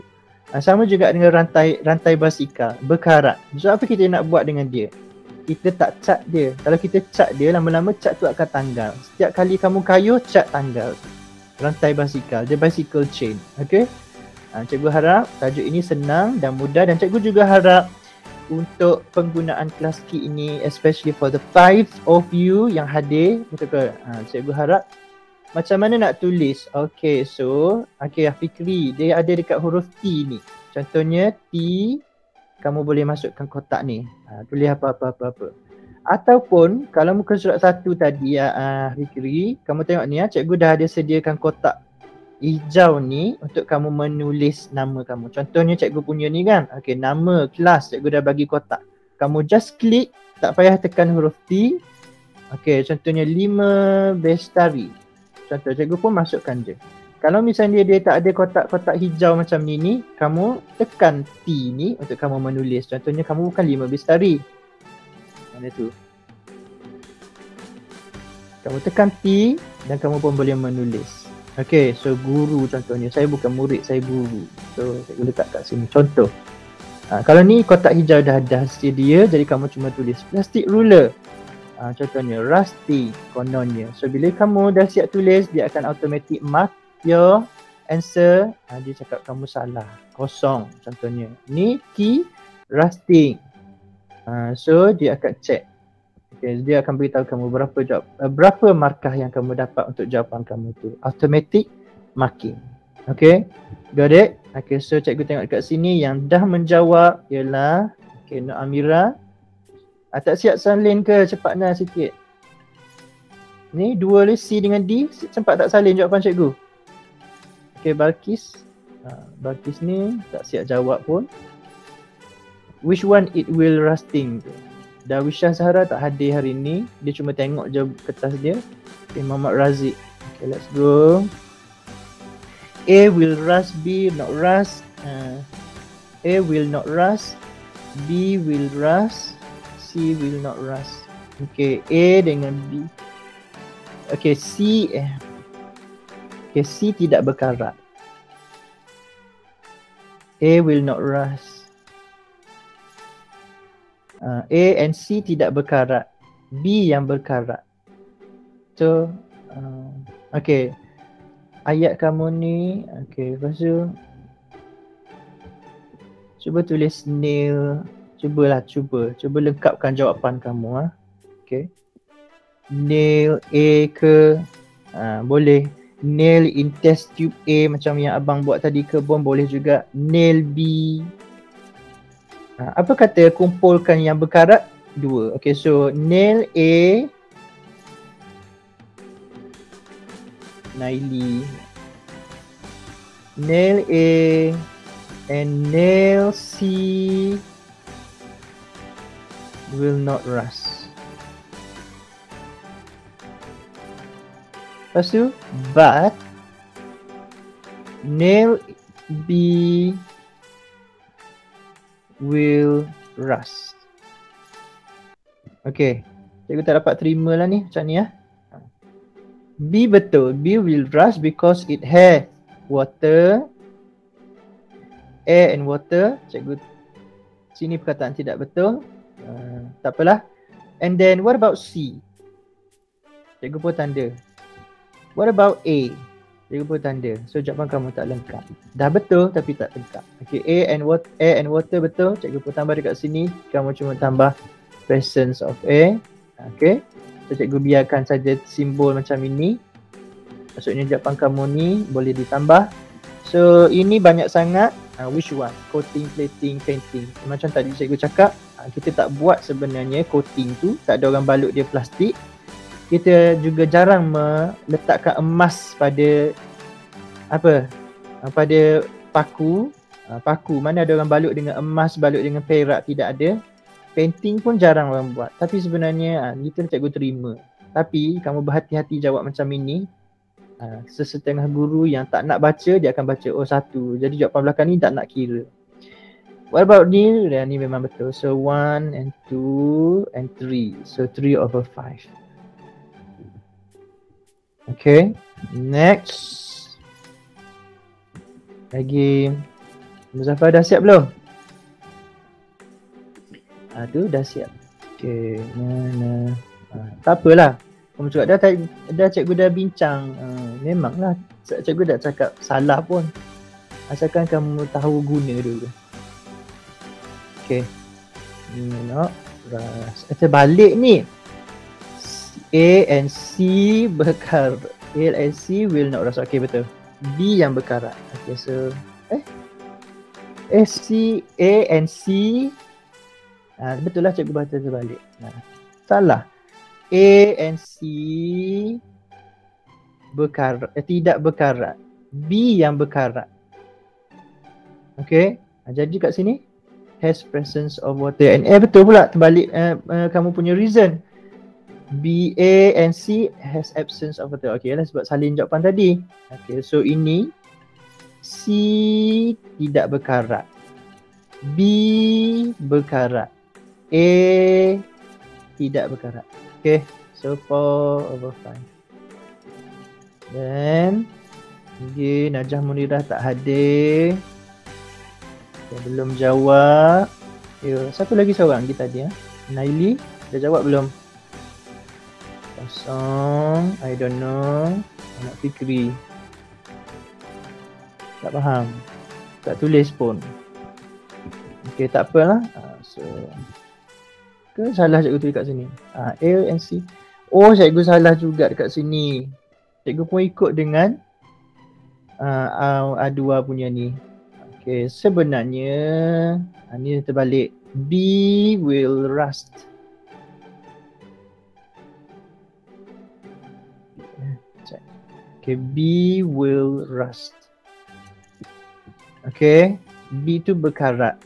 Sama juga dengan rantai basikal, berkarat. So apa kita nak buat dengan dia? Kita tak cat dia. Kalau kita cat dia, lama-lama cat tu akan tanggal. Setiap kali kamu kayuh, cat tanggal. Rantai basikal, the bicycle chain. Okay. Cikgu harap tajuk ini senang dan mudah, dan cikgu juga harap untuk penggunaan kelas key ini, especially for the 5 of you yang hadir, cikgu harap macam mana nak tulis. Okay, so Fikri, dia ada dekat huruf T ni. Contohnya T, kamu boleh masukkan kotak ni, tulis apa-apa. Ataupun kalau muka surat 1 tadi Fikri, kamu tengok ni cikgu dah ada sediakan kotak hijau ni untuk kamu menulis nama kamu. Contohnya cikgu punya ni kan. Okay, nama kelas cikgu dah bagi kotak. Kamu just klik, tak payah tekan huruf T. Okay, contohnya 5 Bestari. Contoh cikgu pun masukkan je. Kalau misalnya dia tak ada kotak-kotak hijau macam ni, kamu tekan T ni untuk kamu menulis. Contohnya kamu bukan 5 Bestari. Mana tu? Kamu tekan T dan kamu pun boleh menulis. Okay, so guru contohnya. Saya bukan murid, saya guru. So saya letak kat sini. Contoh. Kalau ni kotak hijau dah sedia, jadi kamu cuma tulis plastic ruler. Contohnya rusty kononnya. So bila kamu dah siap tulis, dia akan automatic mark your answer. Dia cakap kamu salah, kosong contohnya. Ni key rusting. So dia akan check. Okay, dia akan beritahu kamu berapa markah yang kamu dapat untuk jawapan kamu tu. Automatic marking. Okay, got it? Okay, so cikgu tengok dekat sini yang dah menjawab ialah Nur Amira. Tak siap salin ke? Cepatlah sikit. Ni dua ni C dengan D, sempat tak salin jawapan cikgu? Okay, Balkis. Balkis ni tak siap jawab pun. Which one it will rusting? Darwisha Zahra tak hadir hari ni. Dia cuma tengok je kertas dia. Okay, Muhammad Razik. Okay, let's go. A will rust, B not rust. A will not rust, B will rust, C will not rust. Okay, A dengan B. Okay, C tidak berkarat. A will not rust. A and C tidak berkarat. B yang berkarat. So, okay. Ayat kamu ni, okay, lepas tu cuba tulis nail. Cuba lengkapkan jawapan kamu. Okay. Nail A ke, boleh. Nail in test tube A macam yang abang buat tadi ke pun boleh juga. Nail B. Apa kata kumpulkan yang berkarat? 2. Okay, so nail A, Naili, nail A and nail C will not rust. Lepas tu, but nail B will rust. Okay, cikgu tak dapat terima lah ni macam ni . B betul, B will rust because it has water, air and water. Cikgu sini perkataan tidak betul. Tak apalah. And then what about C? Cikgu pun tanda. What about A? Cikgu pun tanda. So jawapan kamu tak lengkap. Dah betul tapi tak lengkap. Okay, air and water betul. Cikgu pun tambah dekat sini. Kamu cuma tambah presence of air. Okay. So cikgu biarkan saja simbol macam ini. Maksudnya jawapan kamu ni boleh ditambah. So ini banyak sangat. Which one? Coating, plating, painting. Macam tadi cikgu cakap, kita tak buat sebenarnya coating tu. Tak ada orang balut dia plastik. Kita juga jarang meletakkan emas pada pada paku. Paku mana ada orang balut dengan emas, balut dengan perak, tidak ada. Painting pun jarang orang buat. Tapi sebenarnya kita cikgu terima. Tapi kamu berhati-hati jawab macam ini. Sesetengah guru yang tak nak baca, dia akan baca satu. Jadi jawapan belakang ni tak nak kira. What about ni? Ni memang betul. So 1 and 2 and 3. So 3/5. Okay. Next. Lagi. Muzaffar dah siap belum? Tu dah siap. Okay, tak apalah. Kamu cakap dah cikgu dah bincang. Memanglah cikgu dah cakap salah pun. Asalkan kamu tahu guna dulu. Okay. Nak ras. Terbalik ni. A and C berkarat. A and C will not rust. Okay, betul. B yang berkarat. Okay, so A and C. Betul lah cikgu baca terbalik. Salah. A and C berkarat, tidak berkarat. B yang berkarat. Okay. Jadi kat sini has presence of water and air. Betul pula terbalik kamu punya reason. B, A and C has absence of water. Okay, let's buat salin jawapan tadi. Okay, so ini C tidak berkarat. B berkarat. A tidak berkarat. Okay, so 4/5. Then Najah Munirah tak hadir. Okay, belum jawab. Satu lagi seorang kita tadi. Naili dah jawab belum? Kosong. I don't know. Anak Fikri tak faham. Tak tulis pun. Okay, tak apalah. So salah cikgu tulis kat sini. A and C. Cikgu salah juga dekat sini. Cikgu pun ikut dengan A2 punya ni. Okay, sebenarnya ni terbalik. B will rust. Okay, B will rust. Okay, B tu berkarat.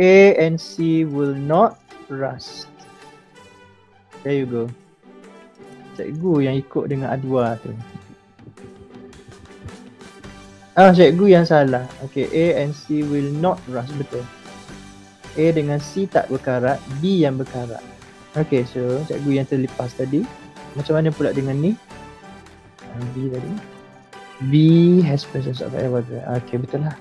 A and C will not rust. There you go. Cikgu yang ikut dengan Adwa tu. Cikgu yang salah. Okay, A and C will not rust. Betul. A dengan C tak berkarat, B yang berkarat. Okay, so cikgu yang terlepas tadi. Macam mana pula dengan ni? B tadi. B has presence of air water. Okay, betul lah.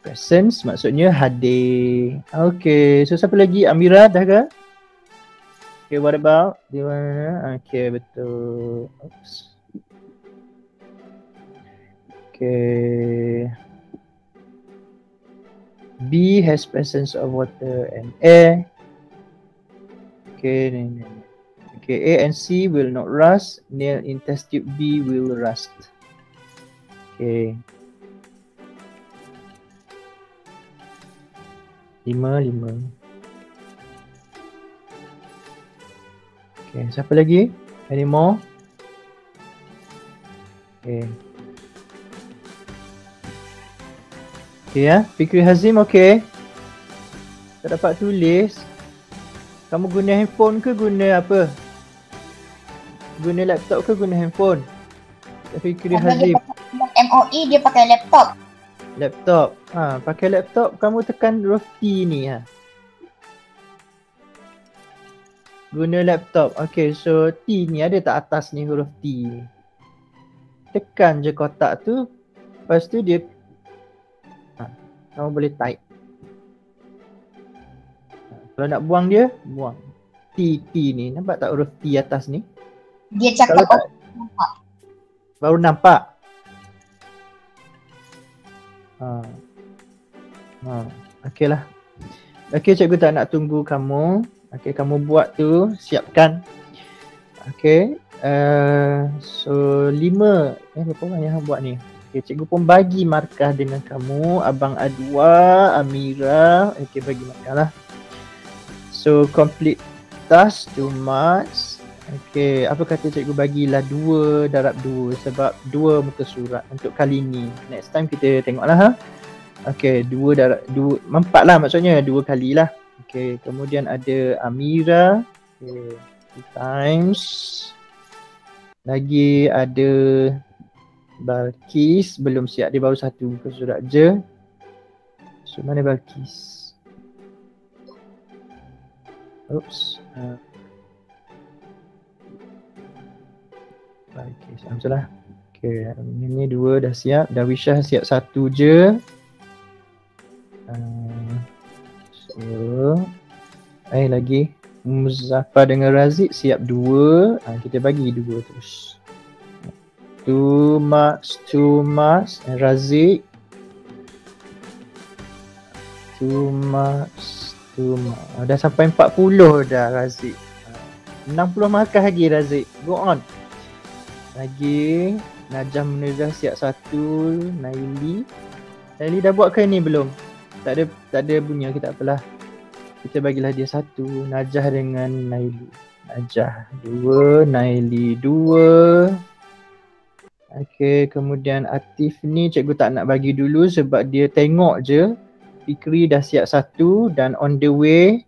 Presence maksudnya hadir. Okay, so siapa lagi? Amira dah ke? Okay, what about? Di mana? Okay, betul. Oops. Okay. B has presence of water and air. Okay, ni. Okay, A and C will not rust. Nail in test tube B will rust. Okay. 5. Okay, siapa lagi? Any more? Okay. Okay ya, Fikri Hazim okay. Tak dapat tulis. Kamu guna handphone ke guna apa? Guna laptop ke guna handphone? Fikri Hazim. MOE dia pakai laptop. Laptop. Pakai laptop kamu tekan huruf T ni Guna laptop. Okay, so T ni ada tak atas ni huruf T ni? Tekan je kotak tu. Lepas tu dia kamu boleh type. Kalau nak buang dia, buang. T ni. Nampak tak huruf T atas ni? Dia cakap nampak. Baru nampak. Okay lah. Okay, cikgu tak nak tunggu kamu. Okay, kamu buat tu, siapkan. Okay. So 5. Berapa orang yang buat ni? Okay, cikgu pun bagi markah dengan kamu. Abang Adwa, Amira. Okay, bagi markah lah. So complete task 2 marks. Okay, apa kata cikgu bagilah 2 darab 2 sebab 2 muka surat untuk kali ni. Next time kita tengoklah Okay, 2 darab 2, 4 lah maksudnya 2 kali lah. Okay, kemudian ada Amira. Okay, 2 times. Lagi ada Balkis, belum siap, dia baru 1 muka surat je. So mana Balkis? Oops. Okay, macam lah. Okay, ini 2 dah siap. Darwishah siap 1 je. So lagi Muzaffar dengan Razik siap 2. Kita bagi 2 terus. 2 marks, 2 marks. Razik 2 marks, 2 marks. Dah sampai 40 dah Razik. 60 markah lagi Razik. Go on. Lagi Najah Munizah siap 1. Naili dah buat ke ni belum? Tak ada bunyi, kita tak apalah. Kita bagilah dia 1. Najah dengan Naili. Najah 2, Naili 2. Okay, kemudian Atif ni cikgu tak nak bagi dulu sebab dia tengok je. Fikri dah siap 1 dan on the way.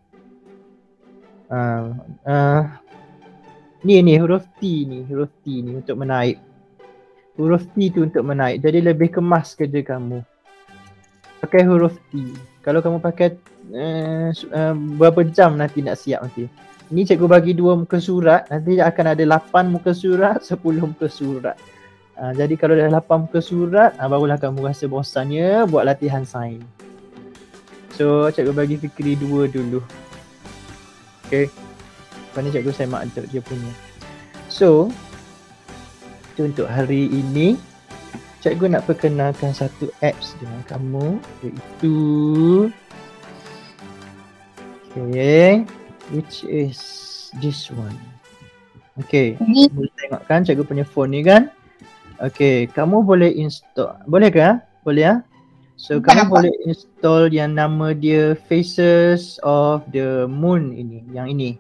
Ni huruf T ni untuk menaik. Huruf T tu untuk menaik. Jadi lebih kemas kerja kamu. Pakai huruf T. Kalau kamu pakai berapa jam nanti nak siap nanti. Ni cikgu bagi 2 muka surat. Nanti akan ada 8 muka surat, 10 muka surat. Jadi kalau dah 8 muka surat, barulah kamu rasa bosannya buat latihan sains. So cikgu bagi Fikri 2 dulu. Okay. Lepas ni cikgu semak untuk dia punya. So itu untuk hari ini. Cikgu nak perkenalkan satu apps dengan kamu, iaitu which is this one. Okay, boleh tengok kan cikgu punya phone ni kan. Okay, kamu boleh install. Boleh ke? Boleh ya? So Tak kamu nampak. boleh install yang nama dia Faces of the Moon ini. Yang ini.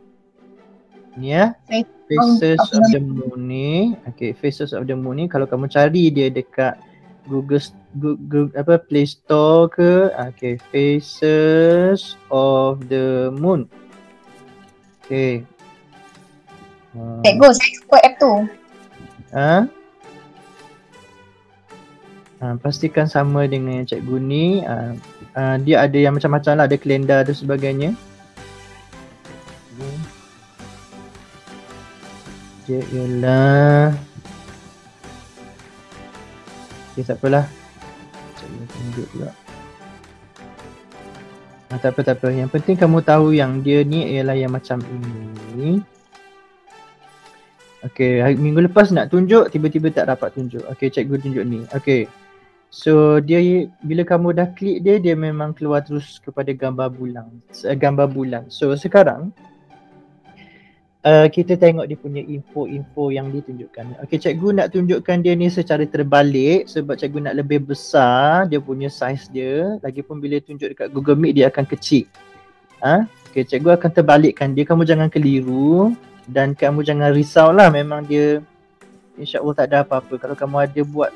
Ni ya. Faces of the Moon ni. Okay, Faces of the Moon ni kalau kamu cari dia dekat Google apa Play Store ke. Okay, Faces of the Moon. Okay. Cikgu, saya suka app tu. Pastikan sama dengan yang cikgu ni. Dia ada yang macam-macam lah, ada kalender dan sebagainya. Dia ialah okay, tak apalah. Cikgu tunjuk pula. Tak apa. Yang penting kamu tahu yang dia ni ialah yang macam ini. Okay, minggu lepas nak tunjuk, tiba-tiba tak dapat tunjuk. Okay, cikgu tunjuk ni. Okay. So dia bila kamu dah klik dia, dia memang keluar terus kepada gambar bulan. So sekarang kita tengok dia punya info-info yang ditunjukkan. Okay, cikgu nak tunjukkan dia ni secara terbalik sebab cikgu nak lebih besar dia punya saiz dia. Lagipun bila tunjuk dekat Google Meet dia akan kecil. Okay, cikgu akan terbalikkan dia, kamu jangan keliru dan kamu jangan risau lah. Memang dia insya-Allah tak ada apa-apa. Kalau kamu ada buat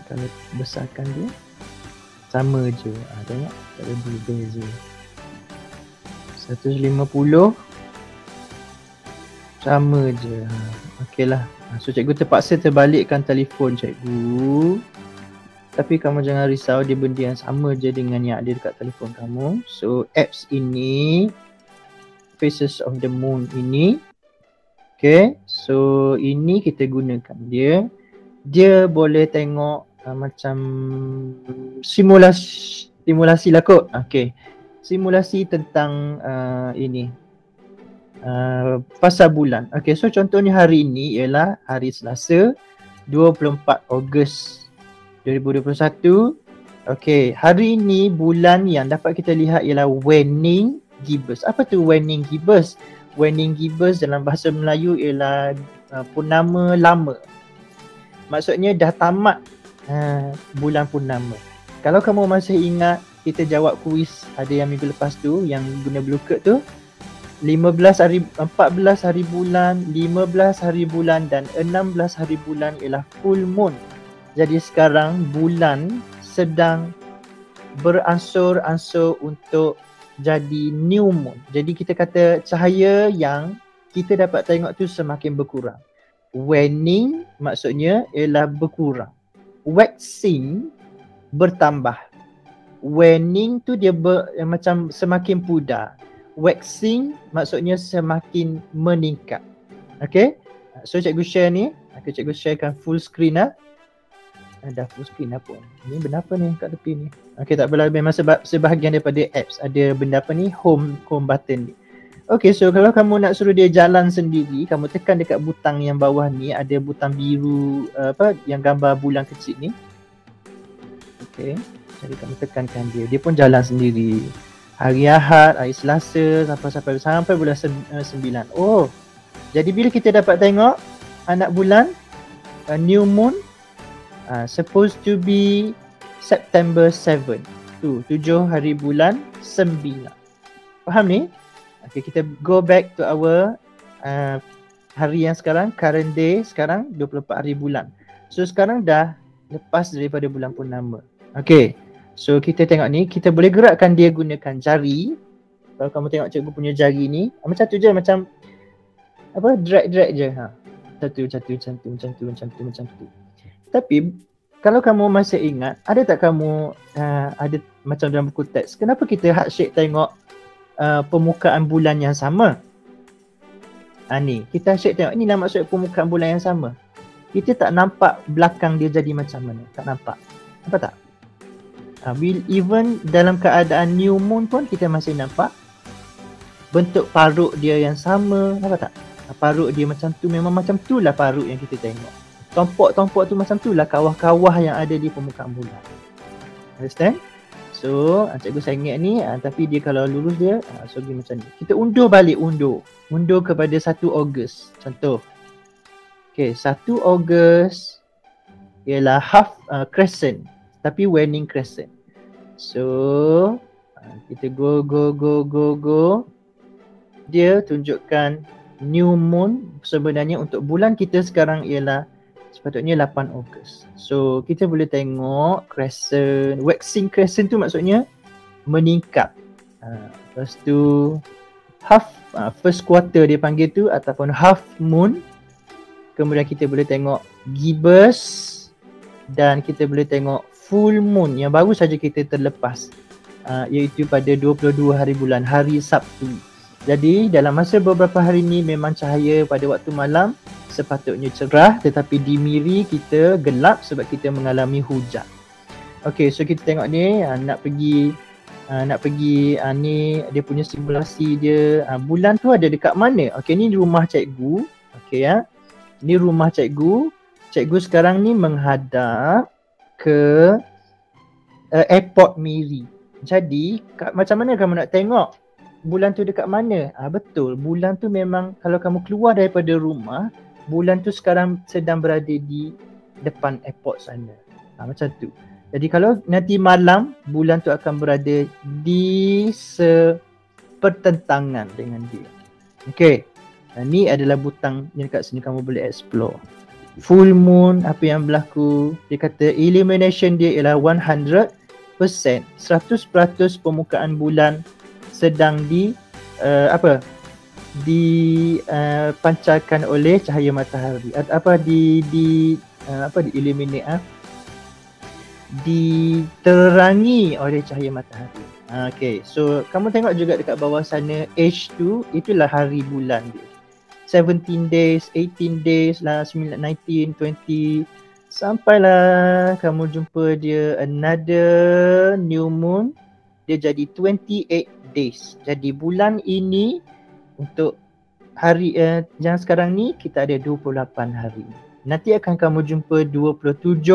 kalau besarkan dia sama je. Tengok tak ada berbeza. 150 sama je. Okey lah. So cikgu terpaksa terbalikkan telefon cikgu. Tapi kamu jangan risau, dia benda yang sama je dengan yang ada dekat telefon kamu. So apps ini, Faces of the Moon ini. Okay, so ini kita gunakan dia. Dia boleh tengok macam simulasi lah kot. Okay, simulasi tentang ini fasa bulan. Okay, so contohnya hari ini ialah hari Selasa 24 Ogos 2021. Okay, hari ini bulan yang dapat kita lihat ialah waning gibbous. Apa tu waning gibbous? Waning gibbous dalam bahasa Melayu ialah purnama lama. Maksudnya dah tamat bulan purnama. Kalau kamu masih ingat kita jawab kuis ada yang minggu lepas tu yang guna blue card tu, 14 hari bulan, 15 hari bulan dan 16 hari bulan ialah full moon. Jadi sekarang bulan sedang beransur-ansur untuk jadi new moon. Jadi kita kata cahaya yang kita dapat tengok tu semakin berkurang. Waning maksudnya ialah berkurang. Waxing bertambah. Waning tu dia macam semakin pudar. Waxing maksudnya semakin meningkat. Okay. So cikgu share ni. Cikgu sharekan full screen lah. Dah full screen apa? Ni benda apa ni kat tepi ni? Okay, tak apalah, memang sebahagian daripada apps ada benda apa ni, home button ni. Okay, so kalau kamu nak suruh dia jalan sendiri, kamu tekan dekat butang yang bawah ni, ada butang biru yang gambar bulan kecil ni. Okay, jadi kamu tekankan dia pun jalan sendiri. Hari Ahad, hari Selasa sampai bulan 9. Oh, jadi bila kita dapat tengok anak bulan new moon supposed to be September 7. Tu 7 hari bulan 9. Faham ni? Okay, kita go back to our hari yang sekarang, current day sekarang 24 hari bulan. So sekarang dah lepas daripada bulan purnama. Okay, so kita tengok ni, kita boleh gerakkan dia gunakan jari. Kalau kamu tengok cikgu punya jari ni, macam tu je, macam apa, drag je. Macam tu. Tapi kalau kamu masih ingat, ada tak kamu ada macam dalam buku teks, kenapa kita heart shape tengok permukaan bulan yang sama? Ni kita shape tengok, inilah maksud permukaan bulan yang sama. Kita tak nampak belakang dia jadi macam mana, tak nampak. Nampak tak? Even dalam keadaan new moon pun kita masih nampak bentuk parut dia yang sama. Nampak tak? Parut dia macam tu, memang macam tu lah parut yang kita tengok. Tompok-tompok tu macam tu lah kawah-kawah yang ada di permukaan bulan. Understand? So cikgu sengit ni tapi dia kalau lulus dia so dia macam ni. Kita undur balik, undur kepada 1 Ogos. Contoh. Okay, 1 Ogos ialah half crescent tapi waning crescent. So kita go. Dia tunjukkan new moon. Sebenarnya untuk bulan kita sekarang ialah sepatutnya 8 Ogos. So kita boleh tengok crescent, waxing crescent tu maksudnya meningkat. Lepas tu half first quarter dia panggil tu ataupun half moon. Kemudian kita boleh tengok gibbous dan kita boleh tengok full moon yang baru saja kita terlepas, iaitu pada 22 hari bulan, hari Sabtu. Jadi dalam masa beberapa hari ni memang cahaya pada waktu malam sepatutnya cerah, tetapi di Miri kita gelap sebab kita mengalami hujan. Okay, so kita tengok ni nak pergi ni dia punya simulasi dia. Bulan tu ada dekat mana? Okay, ni rumah cikgu. Okay ya. Ni rumah cikgu. Cikgu sekarang ni menghadap ke airport Miri. Jadi macam mana kamu nak tengok bulan tu dekat mana? Betul, bulan tu memang kalau kamu keluar daripada rumah, bulan tu sekarang sedang berada di depan airport sana. Macam tu. Jadi kalau nanti malam, bulan tu akan berada di sepertentangan dengan dia. Okay. Ni adalah butang yang dekat sini kamu boleh explore. Full moon, apa yang berlaku? Dia kata illumination dia ialah 100%. 100% permukaan bulan sedang dipancarkan oleh cahaya matahari. Illuminate diterangi oleh cahaya matahari. Okay, so kamu tengok juga dekat bawah sana H2 itulah hari bulan dia. 17 days, 18 days lah, 19, 20 sampailah kamu jumpa dia another new moon, dia jadi 28 days. Jadi bulan ini untuk hari yang sekarang ni kita ada 28 hari. Nanti akan kamu jumpa 27,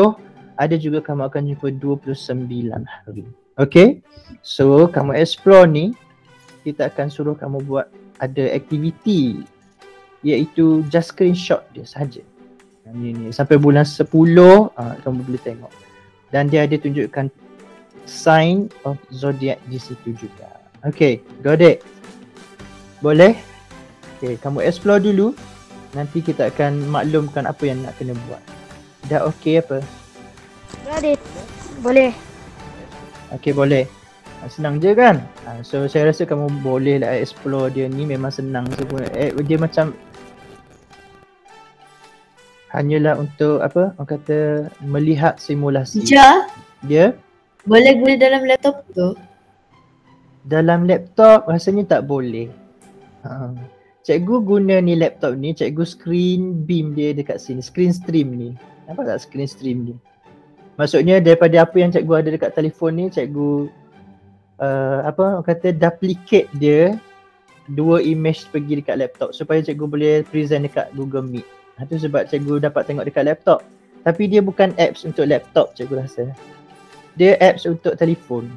ada juga kamu akan jumpa 29 hari. Okay, so kamu explore ni, kita akan suruh kamu buat ada aktiviti, iaitu just screenshot dia saja. Ni sampai bulan 10 kamu boleh tengok. Dan dia ada tunjukkan sign of zodiac di situ juga. Okay, got it? Boleh? Okay, kamu explore dulu. Nanti kita akan maklumkan apa yang nak kena buat. Dah okay apa? Got it. Boleh. Okay, boleh. Senang je kan? So saya rasa kamu boleh lah explore dia ni, memang senang sebenarnya. Dia macam hanyalah untuk apa? Orang kata melihat simulasi. Ja? Dia Boleh guna dalam laptop tu? Dalam laptop rasanya tak boleh. Cikgu guna ni laptop ni, cikgu screen beam dia dekat sini, screen stream ni. Nampak tak screen stream ni? Maksudnya daripada apa yang cikgu ada dekat telefon ni, cikgu orang kata duplicate dia, 2 image pergi dekat laptop supaya cikgu boleh present dekat Google Meet. Itu sebab cikgu dapat tengok dekat laptop. Tapi dia bukan apps untuk laptop, cikgu rasa. Dia apps untuk telefon.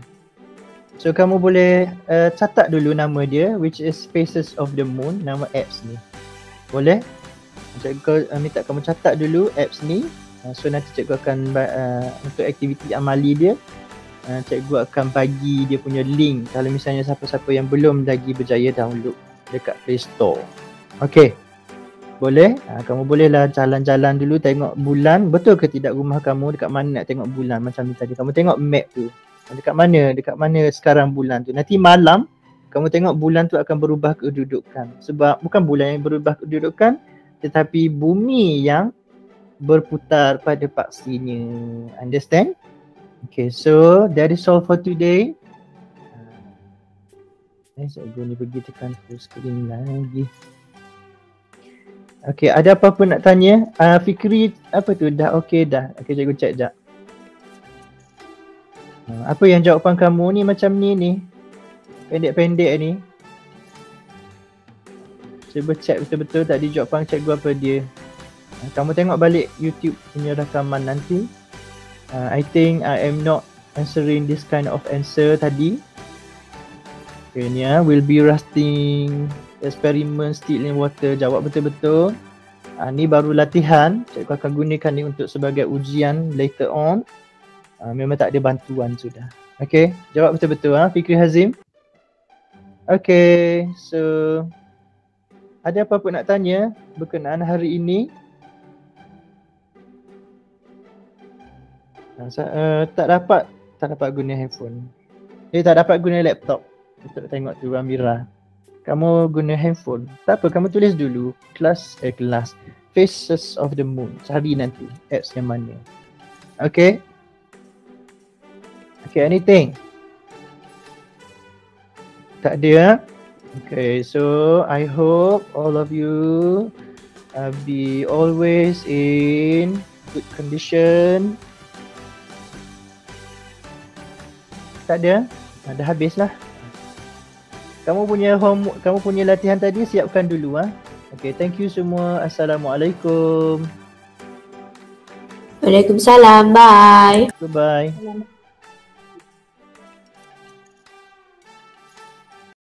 So kamu boleh catat dulu nama dia, which is Faces of the Moon, nama apps ni. Boleh? Cikgu minta kamu catat dulu apps ni. So nanti cikgu akan untuk aktiviti amali dia, cikgu akan bagi dia punya link kalau misalnya siapa-siapa yang belum lagi berjaya download dekat Play Store. Okay, boleh? Kamu bolehlah jalan-jalan dulu tengok bulan. Betul ke tidak rumah kamu, dekat mana nak tengok bulan macam ni tadi. Kamu tengok map tu, dekat mana sekarang bulan tu. Nanti malam kamu tengok bulan tu akan berubah kedudukan. Sebab bukan bulan yang berubah kedudukan, tetapi bumi yang berputar pada paksinya. Understand? Okay, so that is all for today. Cikgu ni pergi tekan full screen lagi. Okay, ada apa-apa nak tanya? Fikri, apa tu? Dah okay dah? Okay, cikgu check sekejap. Apa yang jawapan kamu ni macam ni? Pendek-pendek ni. Cuba check betul-betul tadi jawapan cikgu apa dia. Kamu tengok balik YouTube punya rakaman nanti. I think I am not answering this kind of answer tadi. Okay ni will be rafting experiment still in water, jawab betul-betul. Ni baru latihan, cikgu akan gunakan ni untuk sebagai ujian later on. Memang tak ada bantuan sudah. Okay, jawab betul-betul Fikri Hazim. Okay, so ada apa-apa nak tanya berkenaan hari ini? Tak dapat guna handphone. Tak dapat guna laptop untuk tengok tu Amira. Kamu guna handphone. Tak apa, kamu tulis dulu kelas Faces of the Moon. Cari nanti apps yang mana. Okay. Okay, anything? Tak ada. Okay, so I hope all of you be always in good condition. Tak ada? Dah habis lah. Kamu punya latihan tadi siapkan dulu Okay, thank you semua. Assalamualaikum. Waalaikumsalam. Bye. Goodbye.